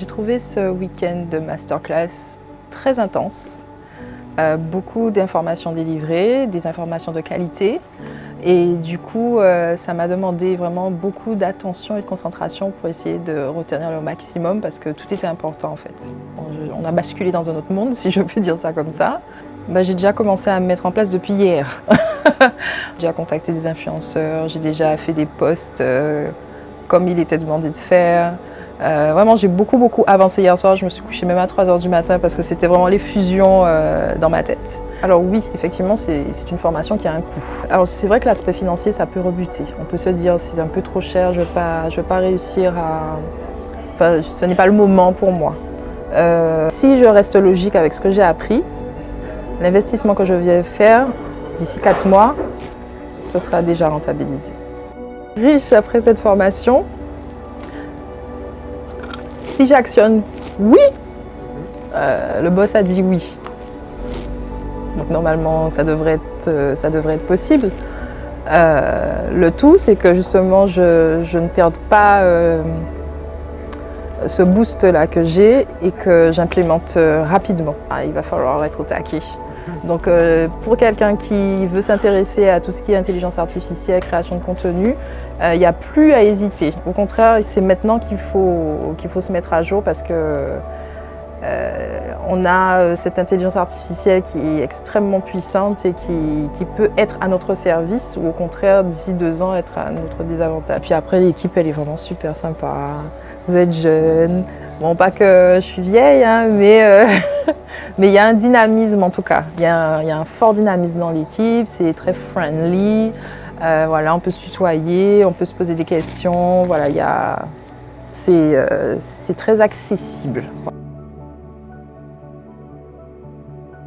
J'ai trouvé ce week-end de masterclass très intense. Beaucoup d'informations délivrées, des informations de qualité. Et du coup, ça m'a demandé vraiment beaucoup d'attention et de concentration pour essayer de retenir le maximum parce que tout était important en fait. On a basculé dans un autre monde, si je peux dire ça comme ça. J'ai déjà commencé à me mettre en place depuis hier. J'ai déjà contacté des influenceurs, j'ai déjà fait des posts comme il était demandé de faire. Vraiment, j'ai beaucoup avancé hier soir. Je me suis couchée même à 3 h du matin parce que c'était vraiment l'effusion dans ma tête. Alors oui, effectivement, c'est une formation qui a un coût. Alors c'est vrai que l'aspect financier, ça peut rebuter. On peut se dire, c'est un peu trop cher, je vais pas réussir à... Enfin, ce n'est pas le moment pour moi. Si je reste logique avec ce que j'ai appris, l'investissement que je viens faire d'ici 4 mois, ce sera déjà rentabilisé. Riche après cette formation, si j'actionne oui, le boss a dit oui. Donc normalement, ça devrait être possible. Le tout, c'est que justement, je ne perde pas ce boost-là que j'ai et que j'implémente rapidement. Il va falloir être au taquet. Donc pour quelqu'un qui veut s'intéresser à tout ce qui est intelligence artificielle, création de contenu, il n'y a plus à hésiter. Au contraire, c'est maintenant qu'il faut se mettre à jour parce que on a cette intelligence artificielle qui est extrêmement puissante et qui peut être à notre service ou au contraire, d'ici 2 ans, être à notre désavantage. Puis après, l'équipe, elle est vraiment super sympa. Vous êtes jeunes. Bon, pas que je suis vieille, hein, mais mais il y a un dynamisme en tout cas. Il y a un fort dynamisme dans l'équipe, c'est très friendly. Voilà, on peut se tutoyer, on peut se poser des questions. Voilà, c'est très accessible. Voilà.